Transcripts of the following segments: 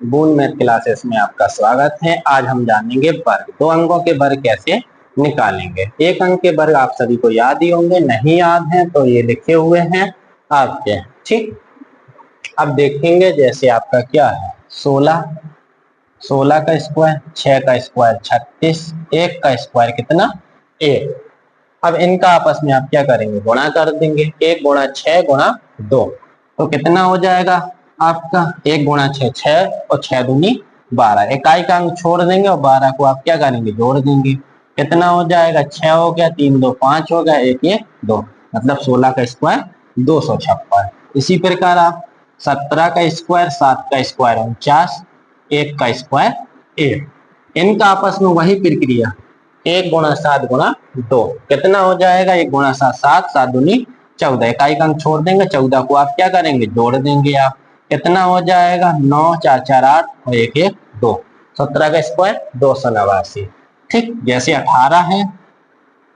बून math classes में आपका स्वागत है। आज हम जानेंगे वर्ग। 2 अंकों के वर्ग कैसे निकालेंगे। 1 अंक के वर्ग आप सभी को याद ही होंगे, नहीं याद हैं तो ये लिखे हुए हैं आपके, ठीक। अब देखेंगे जैसे आपका क्या है 16 का स्क्वायर, 6 का स्क्वायर 36, 1 का स्क्वायर कितना 1। अब इनका आपस में आप क्या करेंगे, गुणा कर देंगे। 1 गुणा 6 गुणा 2 तो कितना हो जाएगा आपका 1 गुणा 6 6 और 6 दूनी 12। इकाई का अंक छोड़ देंगे और 12 को आप क्या करेंगे, जोड़ देंगे। कितना हो जाएगा 6 हो गया, 3 2 5 हो गया, 1 1 2, मतलब 16 का स्क्वायर 256। इसी प्रकार आप 17 का स्क्वायर, 7 का स्क्वायर 49, 1 का स्क्वायर 1। इनका आपस में वही प्रक्रिया 1 गुणा 7 गुणा 2 कितना हो जाएगा, 1 गुणा 7 7, 7 दूनी 14। इकाई का अंक छोड़ देंगे, 14 को आप क्या करेंगे, जोड़ देंगे। आप कितना हो जाएगा 9 4 4 8 और 1 1 2, 17 का स्क्वायर 289। ठीक, जैसे 18 है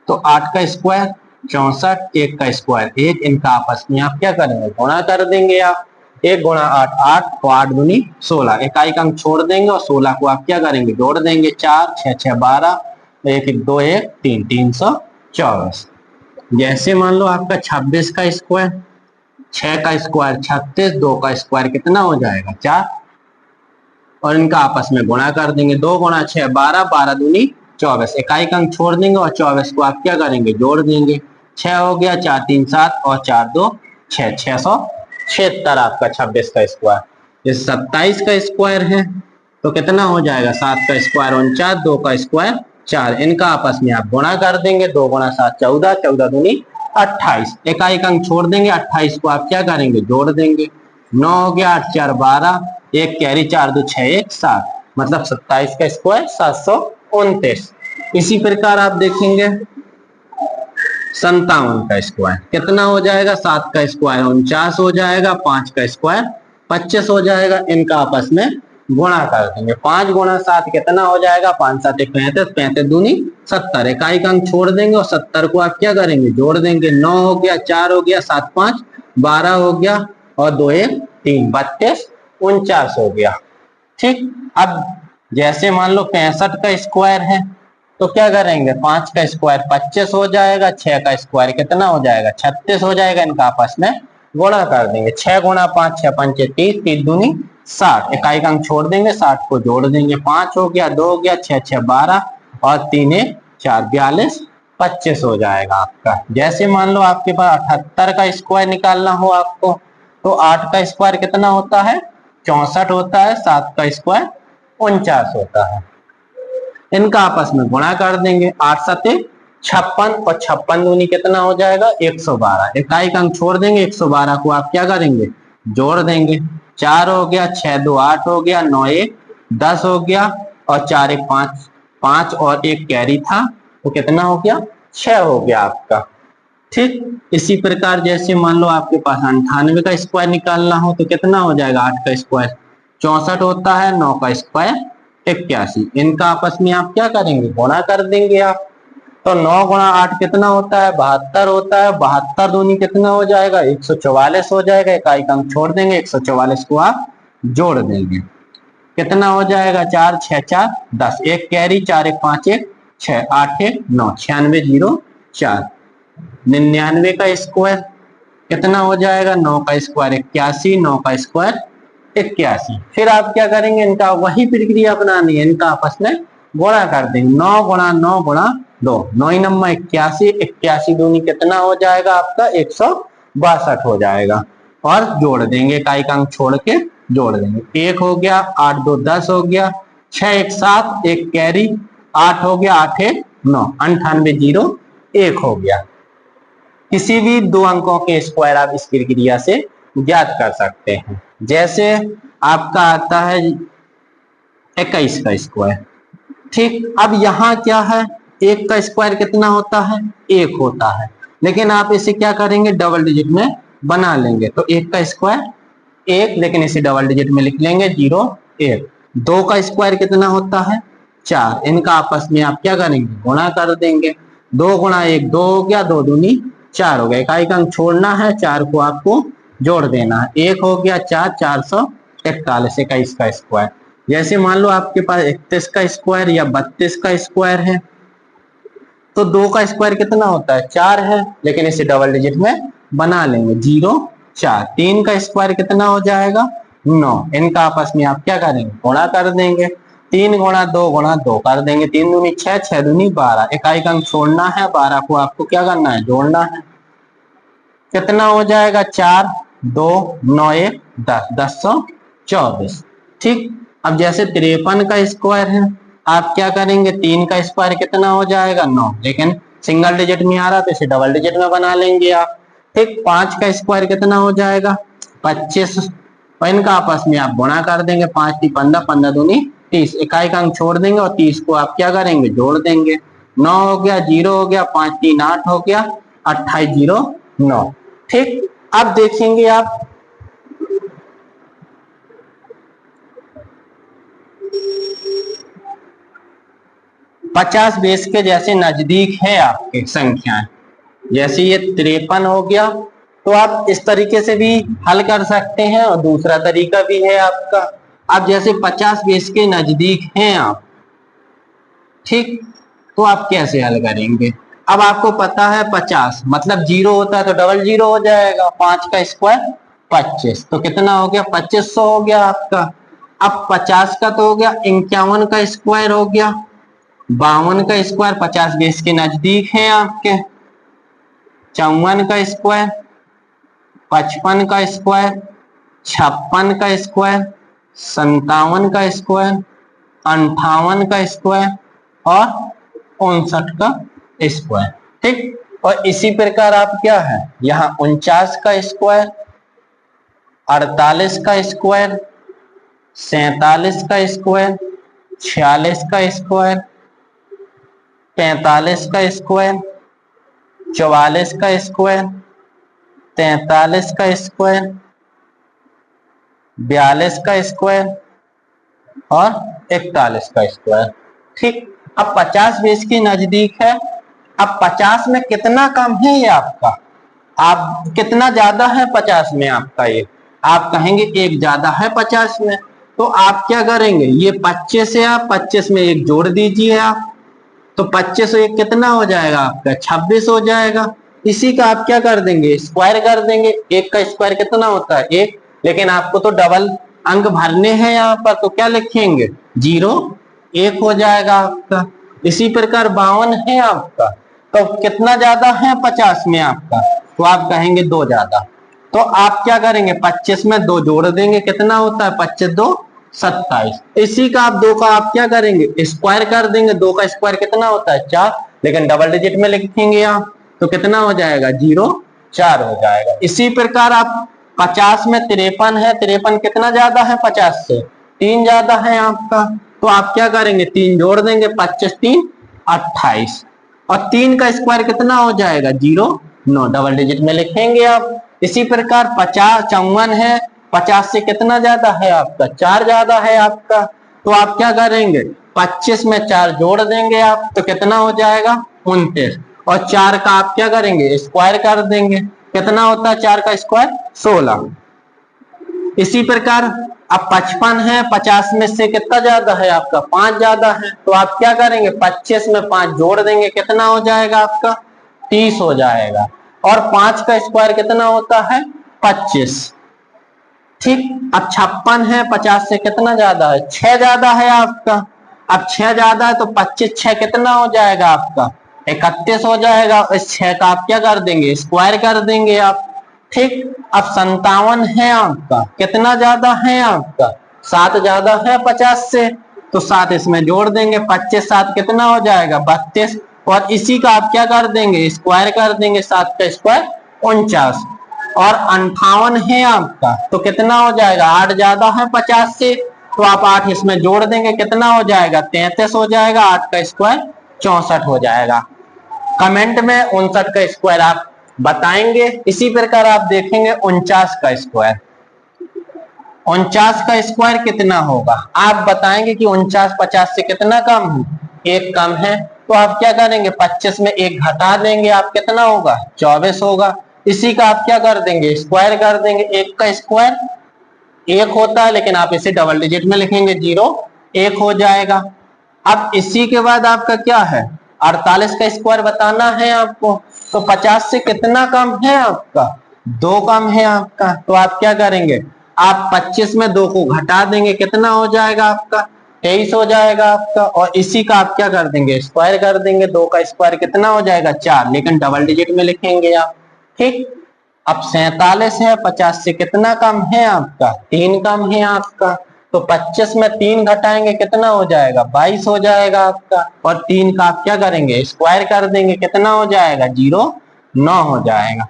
तो 8 का स्क्वायर 64, 1 का स्क्वायर 1। इनका आपस में आप क्या करेंगे, गुणा कर देंगे। आप 1 गुणा 8 8 तो 8 दूनी 16। इकाई का अंक छोड़ देंगे और 16 को आप क्या करेंगे, जोड़ देंगे। 4 6 6 12, 1 1 2 1 3, 324। जैसे मान लो आपका 26 का स्क्वायर, 6 का स्क्वायर 36, 2 का स्क्वायर कितना हो जाएगा 4, और इनका आपस में गुणा कर देंगे। 2 गुणा 6 12, 12 दूनी 24। इकाई का अंक छोड़ देंगे और 24 को आप क्या करेंगे, जोड़ देंगे। 6 हो गया, 4 3 7 और 4 2 6, 676 आपका 26 का स्क्वायर। जैसे 27 का स्क्वायर है तो कितना हो जाएगा, 7 का स्क्वायर 49, 2 का स्क्वायर 4। इनका आपस में आप गुणा कर देंगे। 2 गुणा 7 14, 14 दूनी 28। इकाई का अंक छोड़ देंगे, 28 को आप क्या करेंगे, जोड़ देंगे। 9 हो गया, 8 4 12, 1 कैरी 4 2 6 1 7, मतलब 27 का स्क्वायर 729। इसी प्रकार आप देखेंगे 57 का स्क्वायर कितना हो जाएगा, 7 का स्क्वायर 49 हो जाएगा, 5 का स्क्वायर 25 हो जाएगा। इनका आपस में गुणा कर देंगे। 5 गुणा 7 कितना हो जाएगा, 5 7 35, 35 दूनी 70। इकाई का अंक छोड़ देंगे और 70 को आप क्या करेंगे, जोड़ देंगे। 9 हो गया, 4 हो गया, 7 5 12 हो गया और 2 1 3, 32 49 हो गया। ठीक, अब जैसे मान लो 65 का स्क्वायर है तो क्या करेंगे, 5 का स्क्वायर 25 हो जाएगा, 6 का स्क्वायर कितना हो जाएगा 36 हो जाएगा। इनका आपस में गुणा कर देंगे। 6 गुणा 5 6 5 30, 3 दूनी 60। इकाई का अंक छोड़ देंगे, 60 को जोड़ देंगे। 5 हो गया, 2 हो गया, 6 6 12 और 3 1 4, 42 25 हो जाएगा आपका। जैसे मान लो आपके पास 78 का स्क्वायर निकालना हो आपको तो 8 का स्क्वायर कितना होता है 64 होता है, 7 का स्क्वायर 49 होता है। इनका आपस में गुणा कर देंगे। 8 7 56 और 56 दूनी कितना हो जाएगा 112। इकाई का अंक छोड़ देंगे, 112 को आप क्या करेंगे, जोड़ देंगे। 4 हो गया, 6 2 8 हो गया, 9 1 10 हो गया और 4 1 5, 5 और 1 कैरी था तो कितना हो गया 6 हो गया आपका। ठीक, इसी प्रकार जैसे मान लो आपके पास 98 का स्क्वायर निकालना हो तो कितना हो जाएगा, 8 का स्क्वायर 64 होता है, 9 का स्क्वायर 81। इनका आपस में आप क्या करेंगे, गुणा कर देंगे आप। तो 9 गुणा 8 कितना होता है 72 होता है, 72 दूनी कितना हो जाएगा 144 हो जाएगा। इकाई का अंक छोड़ देंगे, 144 को आप जोड़ देंगे। कितना हो जाएगा 4 6 4 10, 1 कैरी 4 1 5 1 6 8 1 9, 96 0 4। 99 का स्क्वायर कितना हो जाएगा, 9 का स्क्वायर 81, 9 का स्क्वायर 81। फिर आप क्या करेंगे, इनका वही प्रक्रिया अपनानी है। इनका आपस में गुणा कर देंगे। 9 गुणा 9 गुणा 2, 9 नंबर 81, 81 दूनी कितना हो जाएगा आपका 162 हो जाएगा और जोड़ देंगे। इकाई का अंक छोड़ के जोड़ देंगे। 1 हो गया, 8 2 10 हो गया, 6 1 7, 1 कैरी 8 हो गया, 8 1 9, 98 0 1 हो गया। किसी भी 2 अंकों के स्क्वायर आप इस प्रक्रिया से ज्ञात कर सकते हैं। जैसे आपका आता है 21 का स्क्वायर। ठीक, अब यहाँ क्या है, 1 का स्क्वायर कितना होता है 1 होता है, लेकिन आप इसे क्या करेंगे, डबल डिजिट में बना लेंगे। तो 1 का स्क्वायर 1, लेकिन इसे डबल डिजिट में लिख लेंगे 0 1। 2 का स्क्वायर कितना होता है 4। इनका आपस में आप क्या करेंगे, गुणा कर देंगे। 2 गुणा 1 2 हो गया, 2 दूनी 4 हो गया। इकाई का अंक छोड़ना है, 4 को आपको जोड़ देना है। एक हो गया 4, 441, 21 का स्क्वायर। जैसे मान लो आपके पास 31 का स्क्वायर या 32 का स्क्वायर है, तो 2 का स्क्वायर कितना होता है 4 है, लेकिन इसे डबल डिजिट में बना लेंगे 0 4। 3 का स्क्वायर कितना हो जाएगा 9। इनका आपस में आप क्या करेंगे गुणा कर देंगे। 3 गुणा 2 गुणा 2 कर देंगे, 3 दूनी 6, 6 दूनी 12। इकाई का अंक छोड़ना है, 12 को आपको क्या करना है जोड़ना है। कितना हो जाएगा 4 2 9 1 10, 1024। ठीक। अब जैसे 53 का स्क्वायर है, आप क्या करेंगे 3 का स्क्वायर कितना हो जाएगा 9, लेकिन सिंगल डिजिट में आ रहा तो इसे डबल डिजिट में बना लेंगे आप। ठीक। 5 का स्क्वायर कितना हो जाएगा 25, और इनका आपस में आप गुणा कर देंगे। 5 3 15, 15 दूनी 30। इकाई का अंक छोड़ देंगे और 30 को आप क्या करेंगे जोड़ देंगे। 9 हो गया, 0 हो गया, 5 3 8 हो गया, 28 0 9। ठीक। अब देखेंगे आप 50 बेस के जैसे नजदीक है आपके संख्याएं, जैसे ये 53 हो गया, तो आप इस तरीके से भी हल कर सकते हैं और दूसरा तरीका भी है आपका। आप जैसे 50 बेस के नजदीक हैं आप, ठीक, तो आप कैसे हल करेंगे। अब आपको पता है 50 मतलब 0 होता है तो डबल 0 हो जाएगा। 5 का स्क्वायर 25, तो कितना हो गया 2500 हो गया आपका। अब 50 का तो हो गया, 51 का स्क्वायर हो गया, 52 का स्क्वायर 50 बेस के नजदीक है आपके, 54 का स्क्वायर, 55 का स्क्वायर, 56 का स्क्वायर, 57 का स्क्वायर, 58 का स्क्वायर और 59 का स्क्वायर। ठीक। और इसी प्रकार आप क्या है यहाँ 49 का स्क्वायर, 48 का स्क्वायर, 47 का स्क्वायर, 46 का स्क्वायर, 45 का स्क्वायर, 44 का स्क्वायर, 43 का स्क्वायर, 42 का स्क्वायर और 41 का स्क्वायर। ठीक। अब 50 बेस के नजदीक है। अब 50 में कितना कम है ये आपका, आप कितना ज्यादा है 50 में आपका, ये आप कहेंगे एक ज्यादा है 50 में, तो आप क्या करेंगे ये 25 है, आप 25 में एक जोड़ दीजिए आप, तो 25 एक कितना हो जाएगा आपका 26 हो जाएगा। इसी का आप क्या कर देंगे स्क्वायर कर देंगे। एक का स्क्वायर कितना होता है 1, लेकिन आपको तो डबल अंक भरने हैं यहाँ पर, तो क्या लिखेंगे 0 1 हो जाएगा आपका। इसी प्रकार 52 है आपका, तो कितना ज्यादा है 50 में आपका, तो आप कहेंगे 2 ज्यादा, तो आप क्या करेंगे 25 में 2 जोड़ देंगे, कितना होता है 25 2 27। इसी का आप 2 का आप क्या करेंगे स्क्वायर कर देंगे। 2 का स्क्वायर कितना होता है 4, लेकिन डबल डिजिट में लिखेंगे आप, तो कितना हो जाएगा 0 4 हो जाएगा। इसी प्रकार आप 50 में 53 है, 53 कितना ज्यादा है 50 से 3 ज्यादा है आपका, तो आप क्या करेंगे 3 जोड़ देंगे, 25 3 28 और 3 का स्क्वायर कितना हो जाएगा 0 9, डबल डिजिट में लिखेंगे आप। इसी प्रकार 54 है, 50 से कितना ज्यादा है आपका 4 ज्यादा है आपका, तो आप क्या करेंगे 25 में 4 जोड़ देंगे आप, तो कितना हो जाएगा 29 और 4 का आप क्या करेंगे स्क्वायर कर देंगे, कितना होता है 4 का स्क्वायर 16। इसी प्रकार अब 55 है, 50 में से कितना ज्यादा है आपका 5 ज्यादा है, तो आप क्या करेंगे 25 में 5 जोड़ देंगे, कितना हो जाएगा आपका 30 हो जाएगा। और 5 का स्क्वायर कितना होता है 25। ठीक। अब 56 है, 50 से कितना ज्यादा है 6 ज्यादा है आपका। अब 6 ज्यादा है तो 25 6 कितना हो जाएगा आपका 31 हो जाएगा। इस 6 का आप क्या कर देंगे स्क्वायर कर देंगे आप। ठीक। अब 57 है आपका, कितना ज्यादा है आपका 7 ज्यादा है 50 से, तो 7 इसमें जोड़ देंगे, 25 7 कितना हो जाएगा 32 और इसी का आप क्या कर देंगे स्क्वायर कर देंगे, 7 का स्क्वायर 49। और 58 है आपका, तो कितना हो जाएगा 8 ज्यादा है 50 से, तो आप 8 इसमें जोड़ देंगे, कितना हो जाएगा 33 हो जाएगा, 8 का स्क्वायर 64 हो जाएगा। कमेंट में 59 का स्क्वायर आप बताएंगे। इसी प्रकार आप देखेंगे 49 का स्क्वायर, 49 का स्क्वायर कितना होगा आप बताएंगे कि 49 50 से कितना कम है, एक कम है, तो आप क्या करेंगे 25 में एक घटा देंगे आप, कितना होगा 24 होगा। इसी का आप क्या कर देंगे, स्क्वायर कर देंगे। एक का स्क्वायर एक होता है, लेकिन आप इसे डबल डिजिट में लिखेंगे, 0 1 हो जाएगा। अब इसी के बाद आपका क्या है, 48 का स्क्वायर बताना है आपको। तो 50 से कितना कम है आपका, 2 कम है आपका। तो आप क्या करेंगे, आप 25 में 2 को घटा देंगे, कितना हो जाएगा आपका, 23 हो जाएगा आपका। और इसी का आप क्या कर देंगे, स्क्वायर कर देंगे। 2 का स्क्वायर कितना हो जाएगा, 4, लेकिन डबल डिजिट में लिखेंगे आप। ठीक। अब 47 है, 50 से कितना कम है आपका, 3 कम है आपका। तो 25 में 3 घटाएंगे, कितना हो जाएगा, 22 हो जाएगा आपका। और 3 का आप क्या करेंगे, स्क्वायर कर देंगे, कितना हो जाएगा, 0 9 हो जाएगा।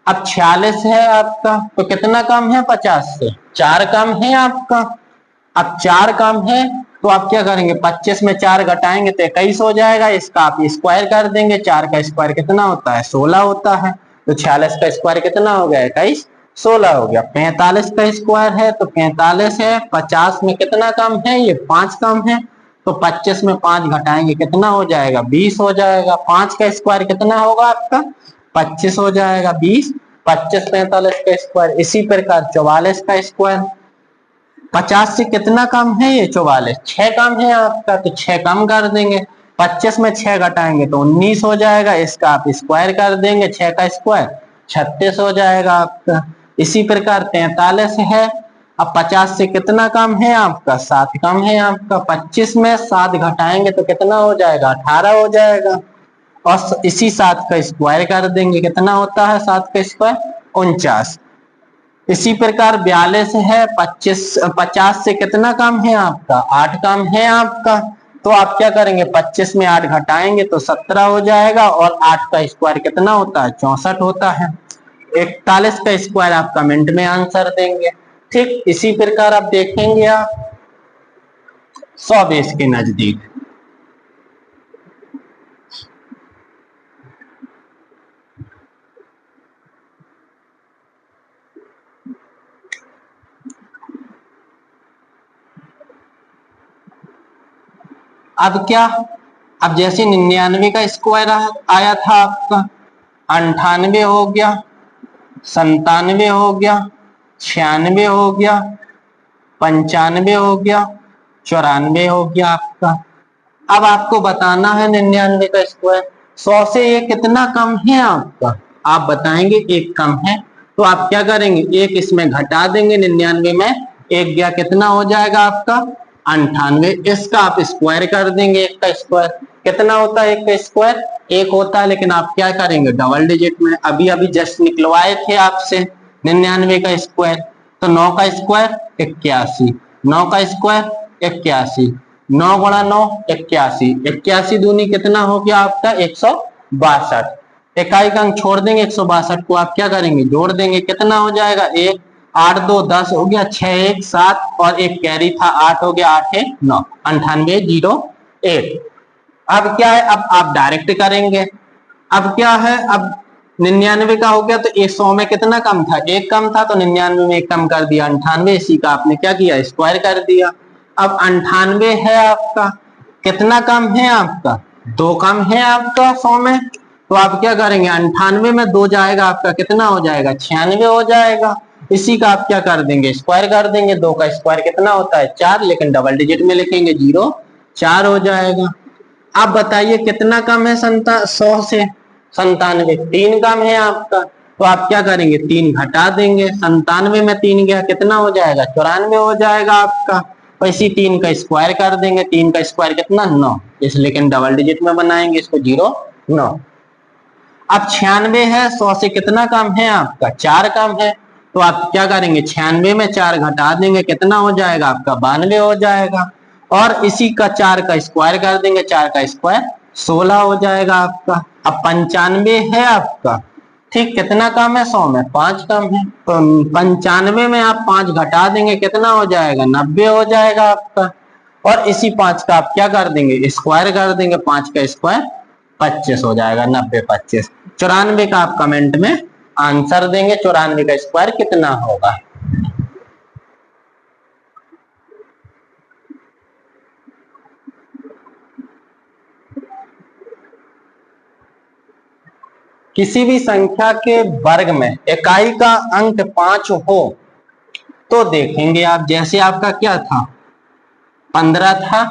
अब 46 है आपका, तो कितना कम है 50 से, 4 कम है आपका। अब 4 कम है, तो आप क्या करेंगे, 25 में 4 घटाएंगे तो 21 हो जाएगा। इसका आप स्क्वायर कर देंगे, 4 का स्क्वायर कितना होता है, 16 होता है। तो 46 का स्क्वायर कितना हो गया, 21, 16 हो गया। 45 का स्क्वायर है, तो 45 है, 50 में कितना कम है, ये 5 कम है। तो 25 में 5 घटाएंगे, कितना हो जाएगा, 20 हो जाएगा। 5 का स्क्वायर कितना होगा आपका, 25 हो जाएगा, 20, 25 45 का स्क्वायर। इसी प्रकार 44 का स्क्वायर, 50 से कितना कम है, ये 44, 6 कम है आपका। तो 6 कम कर देंगे, 25 में 6 घटाएंगे तो 19 हो जाएगा। इसका आप स्क्वायर कर देंगे, 6 का स्क्वायर 36 हो जाएगा आपका। इसी प्रकार 43 है, अब 50 से कितना कम है आपका, 7 कम है आपका। 25 में 7 घटाएंगे तो कितना हो जाएगा, 18 हो जाएगा। और इसी 7 का स्क्वायर कर देंगे, कितना होता है 7 का स्क्वायर, 49। इसी प्रकार 42 है, 50 से कितना कम है आपका, 8 कम है आपका। तो आप क्या करेंगे, 25 में 8 घटाएंगे तो 17 हो जाएगा। और 8 का स्क्वायर कितना होता है, 64 होता है। 41 का स्क्वायर आप कमेंट में आंसर देंगे। ठीक इसी प्रकार आप देखेंगे आप 100 बेस के नजदीक। अब क्या, अब जैसे 99 का स्क्वायर आया था आपका, 98 हो गया, 97 हो गया, 96 हो गया, 95 हो गया, 94 हो गया आपका। अब आपको बताना है 99 का स्क्वायर, 100 से ये कितना कम है आपका, आप बताएंगे, एक कम है। तो आप क्या करेंगे, एक इसमें घटा देंगे, 99 में एक गया, कितना हो जाएगा आपका, 98। इसका आप स्क्वायर कर देंगे, एक का स्क्वायर कितना होता है, एक का स्क्वायर एक होता है, लेकिन आप क्या करेंगे, डबल डिजिट में। अभी अभी जस्ट निकलवाए थे आपसे 99 का स्क्वायर। तो 9 का स्क्वायर 81, 9 का स्क्वायर 81, 9 गुणा 9 81, 81 दूनी कितना हो गया आपका, 162। इकाई का अंक छोड़ देंगे, 162 को आप क्या करेंगे, जोड़ देंगे, कितना हो जाएगा, 1 8 2 10 हो गया, 6 1 7 और एक कैरी था 8 हो गया, 8 1 9, 9808। अब क्या है, अब आप डायरेक्ट करेंगे। अब क्या है, अब 99 का हो गया, तो 100 में कितना कम था, एक कम था, तो 99 में एक कम कर दिया, 98। इसी का आपने क्या किया, स्क्वायर कर दिया। अब 98 है आपका, कितना कम है आपका, 2 कम है आपका 100 में। तो आप क्या करेंगे, 98 में 2 जाएगा आपका, कितना हो जाएगा, 96 हो जाएगा। इसी का आप क्या कर देंगे, स्क्वायर कर देंगे। 2 का स्क्वायर कितना होता है, 4, लेकिन डबल डिजिट में लिखेंगे, 0 4 हो जाएगा। आप बताइए कितना कम है 100 से, 97, 3 कम है आपका। तो आप क्या करेंगे, 3 घटा देंगे, 97 में 3 गया, कितना हो जाएगा, 94 हो जाएगा आपका। वैसे 3 का स्क्वायर कर देंगे, 3 का स्क्वायर कितना, 9, इसलिए लेकिन डबल डिजिट में बनाएंगे इसको, 0 9। अब 96 है, 100 से कितना कम है आपका, 4 कम है। तो आप क्या करेंगे, 96 में 4 घटा देंगे, कितना हो जाएगा आपका, 92 हो जाएगा। और इसी का 4 का स्क्वायर कर देंगे, 4 का स्क्वायर 16 हो जाएगा आपका। अब 95 है आपका, ठीक, कितना कम है, 100 में 5 कम है। तो 95 में आप 5 घटा देंगे, कितना हो जाएगा, 90 हो जाएगा आपका। और इसी 5 का आप क्या कर देंगे, स्क्वायर कर देंगे, 5 का स्क्वायर 25 हो जाएगा, 90 25। 94 का आप कमेंट में आंसर देंगे, 94 का स्क्वायर कितना होगा। किसी भी संख्या के वर्ग में इकाई का अंक 5 हो तो देखेंगे आप, जैसे आपका क्या था 15 था,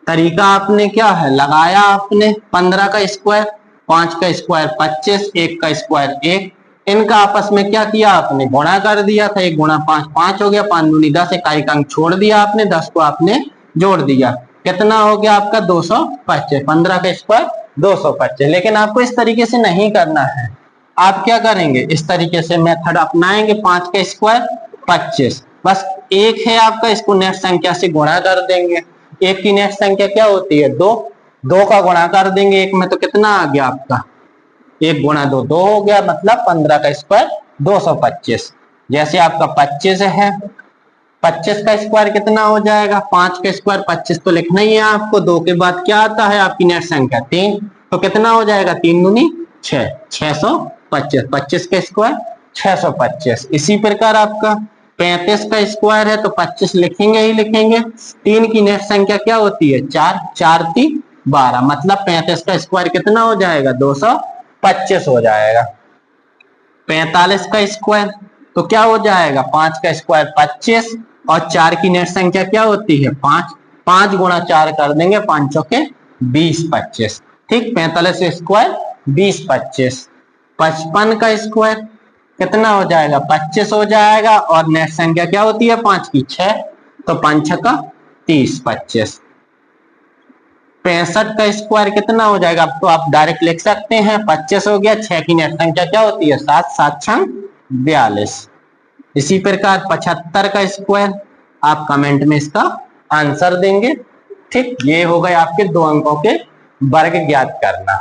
तरीका आपने क्या है लगाया, आपने 15 का स्क्वायर, 5 का स्क्वायर 25, 1 का स्क्वायर 1, इनका आपस में क्या किया आपने गुणा कर दिया था, 1 गुणा 5 5 हो गया, 5 दूनी 10, इकाई का अंक छोड़ दिया आपने, 10 को आपने जोड़ दिया, कितना हो गया आपका 225, 15 का स्क्वायर 225। लेकिन आपको इस तरीके से नहीं करना है, आप क्या करेंगे इस तरीके से मेथड अपनाएंगे, 5 का स्क्वायर 25, बस एक है आपका, इसको नेक्स्ट संख्या से गुणा कर देंगे, एक की नेक्स्ट संख्या क्या होती है 2, 2 का गुणा कर देंगे एक में, तो कितना आ गया आपका 1 गुणा 2 2 हो गया, मतलब 15 का स्क्वायर 225। जैसे आपका 25 है, 25 का स्क्वायर कितना हो जाएगा, 5 का स्क्वायर 25 तो लिखना ही है आपको, 2 के बाद क्या आता है आपकी नेक्स्ट संख्या 3, तो कितना हो जाएगा 3 दूनी 6, 625, 25 का स्क्वायर 625। इसी प्रकार आपका 35 का स्क्वायर है तो 25 लिखेंगे ही लिखेंगे, 3 की नेक्स्ट संख्या क्या होती है 4, 4 3 12, मतलब 35 का स्क्वायर कितना हो जाएगा 225 हो जाएगा। 45 का स्क्वायर तो क्या हो जाएगा, 5 का स्क्वायर 25 और 4 की नेक्स्ट संख्या क्या होती है 5, 5 गुणा 4 कर देंगे, 5 चौके 20 25, ठीक, 45 स्क्वायर 20 25। 55 का स्क्वायर कितना हो जाएगा 25 हो जाएगा, और नेक्स्ट संख्या क्या होती है 5 की 6, तो 5 6 का 30 25। 65 का स्क्वायर कितना हो जाएगा, अब तो आप डायरेक्ट लिख सकते हैं, 25 हो गया, 6 की नेक्स्ट संख्या क्या होती है 7, 7 6 42। इसी प्रकार 75 का स्क्वायर, आप कमेंट में इसका आंसर देंगे, ठीक, ये हो गए आपके 2 अंकों के वर्ग ज्ञात करना।